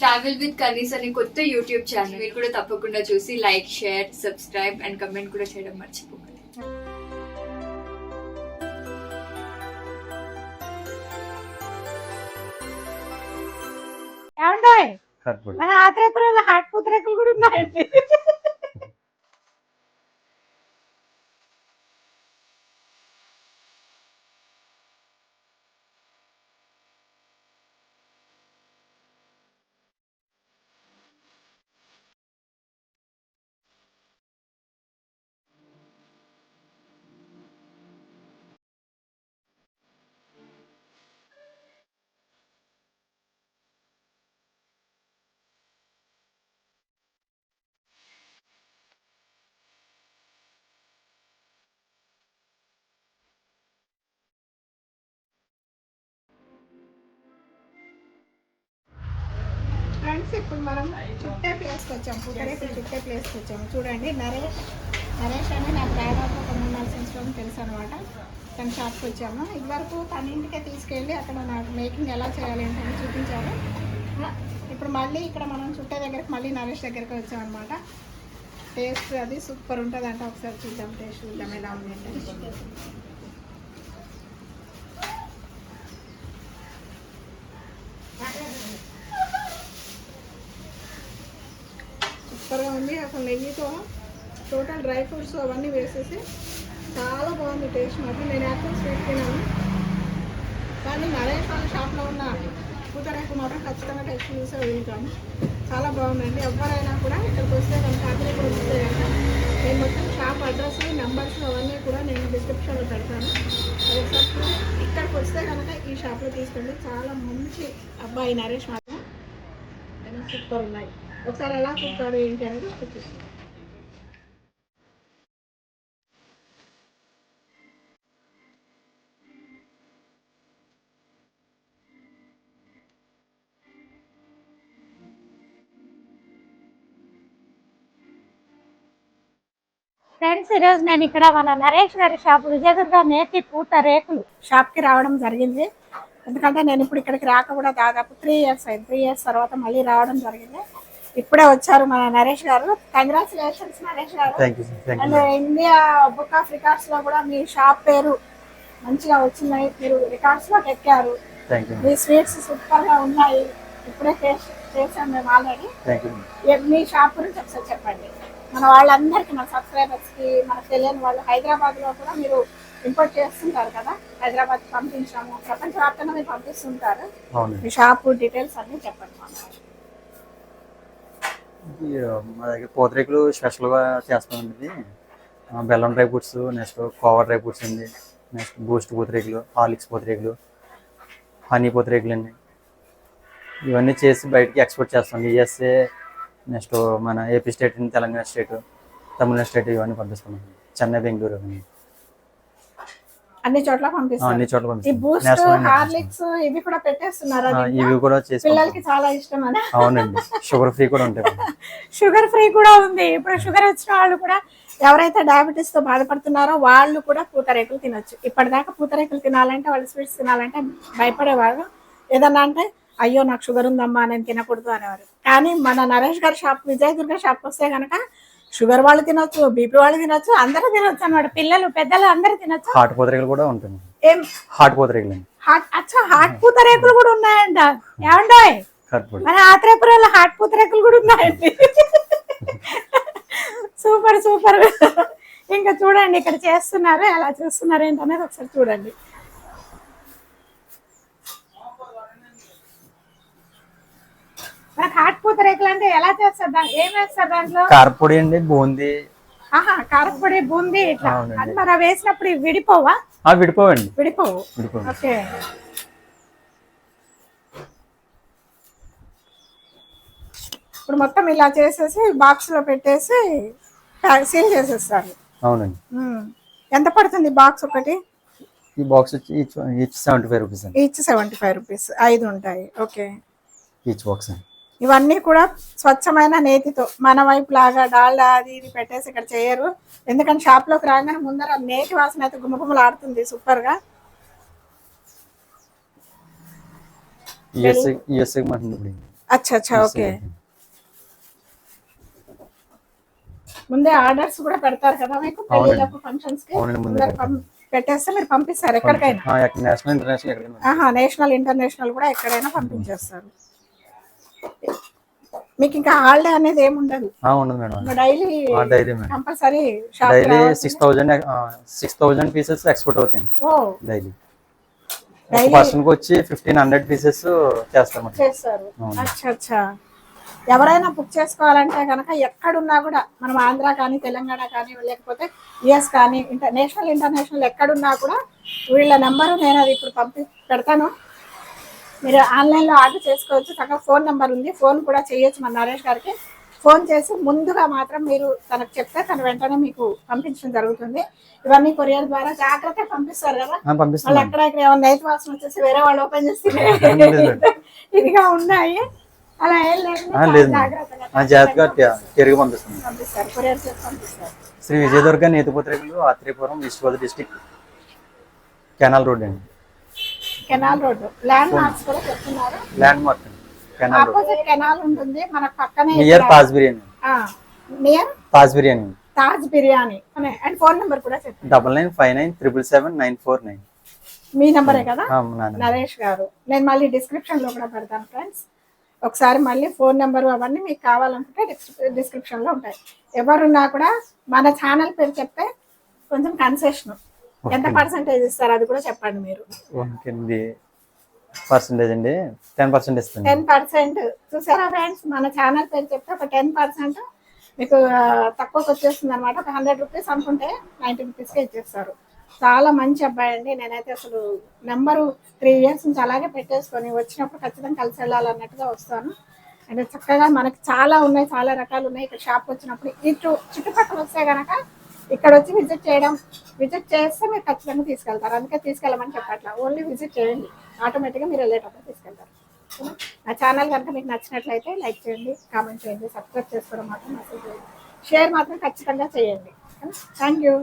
Travel with curries అనే కొత్త YouTube channel మీరు కూడా తప్పకుండా చూసి like, share, subscribe and comment కూడా చేయడం మర్చిపోకండి. మన ఆత్రేపురంలో హాట్ పూతరేకులు కూడా ఉన్నాయండి. ఫ్రెండ్స్, ఇప్పుడు మనం చుట్టే ప్లేస్కి వచ్చాము. పూతరేకులు చుట్టే ప్లేస్కి వచ్చాము. చూడండి, నరేష్ అని నాకు దాదాపు ఒక 3-4 సంవత్సరాలు తెలుసు అనమాట. తన షాప్కి వచ్చాము. ఇదివరకు తన ఇంటికే తీసుకెళ్ళి అక్కడ నాకు మేకింగ్ ఎలా చేయాలి అంటే చూపించారు. ఇప్పుడు మళ్ళీ ఇక్కడ మనం చుట్టే దగ్గరికి మళ్ళీ నరేష్ దగ్గరికి వచ్చాం అనమాట. టేస్ట్ అది సూపర్ ఉంటుంది అంటే ఒకసారి చూద్దాం, టేస్ట్ చూద్దాం ఎలా ఉంది అంటే. సూపర్గా ఉంది. అసలు నెయ్యితో టోటల్ డ్రై ఫ్రూట్స్ అవన్నీ వేసేసి చాలా బాగుంది టేస్ట్ మాత్రం. నేను యాక్చువల్ స్వీట్ తిన్నాను, కానీ నరేష్ వాళ్ళ షాప్లో ఉన్న పూతరేకు మాత్రం ఖచ్చితంగా టేస్ట్ చూసే వెళ్తాను. చాలా బాగుందండి. ఎవరైనా కూడా ఇక్కడికి వస్తే కనుక అక్కడికి వస్తే కనుక నేను మొత్తం షాప్ అడ్రస్, నెంబర్స్ అవన్నీ కూడా నేను డిస్క్రిప్షన్లో పెడతాను. ఒకసారి ఇక్కడికి వస్తే కనుక ఈ షాప్లో తీసుకెళ్ళి చాలా మంచి అబ్బాయి నరేష్ మాత్రం సూపర్ ఉన్నాయి. ఒకసారి ఎలా చూస్తారు ఏంటి అనేది చూపిస్తాను. ఫ్రెండ్స్, ఈరోజు నేను ఇక్కడ మన నరేష్ గారి షాప్ విజయదుర్గ నేతి పూత రేకులు షాప్కి రావడం జరిగింది. ఎందుకంటే నేను ఇప్పుడు ఇక్కడికి రాక కూడా దాదాపు 3 years అయింది. 3 years తర్వాత మళ్ళీ రావడం జరిగింది. ఇప్పుడే వచ్చారు మన నరేష్ గారు. కంగ్రాచులేషన్స్ నరేష్ గారు. And India book of records లో కూడా మీ షాప్ పేరు మంచిగా వచ్చినాయి. మీరు రికార్డ్స్ లోకి ఎక్కారు. మీ స్వీట్స్ సూపర్ గా ఉన్నాయి. ఇప్పుడే టేస్ట్ చేసాం మేము ఆల్రెడీ. మీ షాప్ గురించి ఒకసారి చెప్పండి మన వాళ్ళందరికీ, మన సబ్స్క్రైబర్స్ కి, మనకు తెలియని వాళ్ళు. హైదరాబాద్ లో కూడా మీరు ఇంపోర్ట్ చేస్తుంటారు కదా, హైదరాబాద్ పంపించాము, ప్రపంచవ్యాప్తంగా మీరు పంపిస్తుంటారు. మీ షాప్ డీటెయిల్స్ అన్ని చెప్పండి. మా దగ్గర పూతరేకులు స్పెషల్గా చేస్తామండి. బెల్లం dry fruits, next khoa dry fruits అండి, నెక్స్ట్ బూస్ట్ పూతరేకులు, హార్లిక్స్ పూతరేకులు, హనీ పూతరేకులు అండి. ఇవన్నీ చేసి బయటికి ఎక్స్పోర్ట్ చేస్తాం. యూఎస్ఏ, నెక్స్ట్ మన AP state, Telangana state, Tamil Nadu state ఇవన్నీ పంపిస్తామండి. చెన్నై, బెంగళూరు అన్ని చోట్ల పంపిస్తాం. ఇవి కూడా పెట్టేస్తున్నారు. ఇవి కూడా చేసి పిల్లలకి చాలా ఇష్టం అని. అవునండి, షుగర్ ఫ్రీ కూడా ఉంటాయి. షుగర్ ఫ్రీ కూడా ఉంది. ఇప్పుడు షుగర్ వచ్చిన వాళ్ళు కూడా, ఎవరైతే డయాబెటీస్ తో బాధపడుతున్నారో వాళ్ళు కూడా పూతరేకులు తినొచ్చు. ఇప్పటిదాకా పూతరేకులు తినాలంటే, వాళ్ళు స్వీట్స్ తినాలంటే భయపడేవారు. ఏదన్నా అంటే అయ్యో నాకు షుగర్ ఉందమ్మా నేను తినకూడదు అనేవారు. కానీ మన నరేష్ గారి షాప్, విజయదుర్గ షాప్ వస్తే కనుక షుగర్ వాళ్ళు తినొచ్చు, బీపీ వాళ్ళు తినొచ్చు, అందరూ తినొచ్చు అన్నమాట. పిల్లలు, పెద్దలు అందరూ తినొచ్చు. హాట్ పూతరేకులు కూడా ఉంటుంది. ఏం హాట్ పూతరేకులు? హాట్ పూతరేకులు కూడా ఉన్నాయంట. ఏమండో మన ఆత్రేపురంలో హాట్ పూతరేకులు కూడా ఉన్నాయండి. Super super. ఇంకా చూడండి ఇక్కడ చేస్తున్నారు, ఎలా చేస్తున్నారు ఏంటనేది ఒకసారి చూడండి. హాట్ పూతరేకులు అంటే ఎలా చేస్తారు? ఏం వేస్తారు దాంట్లో? కారపొడి అండి, బూందీ. కారపొడి, బూందీ ఇట్లా. మరి వేసినప్పుడు విడిపోవా? విడిపోవండి. విడిపోవు. ఓకే. ఇప్పుడు మొత్తం ఇలా చేసేసి బాక్స్ లో పెట్టేసి సీల్ చేసేస్తారు. అవునండి. ఎంత పడుతుంది బాక్స్ ఒకటి? ఈ బాక్స్ వచ్చి ఈచ్ 75 రూపీస్. Each 75 rupees. 5 ఉంటాయి. ఓకే. Each box. ఇవన్నీ కూడా స్వచ్ఛమైన నేతితో, మన వైపు లాగా డాల్డా అది ఇది పెట్టేసి ఇక్కడ చేయరు. ఎందుకంటే షాప్ లోకి రాగానే ముందర నేతి వాసన అయితే గుమగుమలు ఆడుతుంది సూపర్ గా. అచ్చా అచ్చా, ఓకే. ముందే ఆర్డర్స్ కూడా పెడతారు కదా మీకు పెళ్ళిళ్ళకు, ఫంక్షన్స్ కి? అవునండి, ముందే పెడతారు. పెట్టేస్తే మీరు పంపిస్తారు ఎక్కడికైనా? నేషనల్ ఇంటర్నేషనల్ ఎక్కడైనా. ఆహా, నేషనల్ ఇంటర్నేషనల్ కూడా ఎక్కడైనా పంపించేస్తారు. మీకు ఇంకా హాలిడే అనేది ఏమి ఉండదు? ఉండదు madam. Daily daily madam, compulsory shop daily 6,000 pieces export అవుతాయి ఓ డైలీ. ఒక పర్సన్ కి వచ్చి 1,500 పీసెస్ చేస్తారు. అచ్చా అచ్చా. ఎవరైనా బుక్ చేసుకోవాలంటే కనుక ఎక్కడున్నా కూడా, మనం ఆంధ్ర కానీ, తెలంగాణ కానీ, లేకపోతే యుఎస్ కానీ, నేషనల్ ఇంటర్నేషనల్ ఎక్కడున్నా కూడా వీళ్ళ నెంబరు నేను అది ఇప్పుడు పెడతాను. మీరు ఆన్లైన్లో ఆర్డర్ చేసుకోవచ్చు. చక్కగా ఫోన్ నెంబర్ ఉంది, ఫోన్ కూడా చేయొచ్చు మన నరేష్ గారికి. ఫోన్ చేసి ముందుగా మాత్రం మీరు తనకు చెప్తే తను వెంటనే మీకు పంపించడం జరుగుతుంది. ఇవన్నీ కొరియర్ ద్వారా జాగ్రత్తగా పంపిస్తారు కదా. వాళ్ళు ఎక్కడ ఇక్కడ ఏమన్నా నైట్ వాసన వచ్చేసి వేరే వాళ్ళు ఓపెన్ చేసి ఇదిగా ఉన్నాయి, అలా ఏం లేదు. జాగ్రత్తగా తిరిగి పంపిస్తారు. కొరియర్ చేసి పంపిస్తారు. శ్రీ విజయదుర్గ నేతిపోత్రేకులు, Atreyapuram, east Godavari district, canal road అండి. కెనాల్ రోడ్ ల్యాండ్ మార్క్స్ కూడా చెప్తున్నారు. Landmark canal road, opposite canal ఉంటుంది మన పక్కనే. Near Taj biryani. Near Taj biryani. Taj biryani and phone number కూడా చెప్పండి. 9959777949. మీ నెంబరే కదా నరేష్ గారు? నేను మళ్ళీ డిస్క్రిప్షన్ లో కూడా పెడతాను ఫ్రెండ్స్. ఒకసారి మళ్ళీ ఫోన్ నెంబరు అవన్నీ మీకు కావాలనుకుంటే డిస్క్రిప్షన్ లో ఉంటాయి. ఎవరున్నా కూడా మన ఛానల్ పేరు చెప్తే కొంచెం కన్సెషన్, ఎంత పర్సెంటేజ్ ఇస్తారు అది కూడా చెప్పండి మీరు. పర్సెంటేజ్ అండి 10% ఇస్తాను. 10% చూసారా ఫ్రెండ్స్, మన ఛానల్ పేరు చెప్తే ఒక 10% మీకు తక్కువకి వచ్చేస్తుంది అనమాట. ఒక 100 రూపీస్ అనుకుంటే 90 రూపీస్కే ఇచ్చేస్తారు. చాలా మంచి అబ్బాయి అండి. నేనైతే అసలు నెంబరు 3 ఇయర్స్ నుంచి అలాగే పెట్టేసుకొని వచ్చినప్పుడు ఖచ్చితంగా కలిసి వెళ్ళాలన్నట్టుగా వస్తాను. అంటే చక్కగా మనకి చాలా ఉన్నాయి, చాలా రకాలు ఉన్నాయి. ఇక్కడ షాప్ వచ్చినప్పుడు చుట్టుపక్కల వస్తే కనుక ఇక్కడ వచ్చి విజిట్ చేస్తే మీరు ఖచ్చితంగా తీసుకెళ్తారు. అందుకే తీసుకెళ్ళమని చెప్పట్లా, ఓన్లీ విజిట్ చేయండి, ఆటోమేటిక్గా మీరు వెళ్ళేటప్పుడు తీసుకెళ్తారు. నా ఛానల్ కనుక మీకు నచ్చినట్లయితే లైక్ చేయండి, కామెంట్ చేయండి, సబ్స్క్రైబ్ చేసుకోవడం మాత్రం అసలు షేర్ మాత్రం ఖచ్చితంగా చేయండి. Thank you.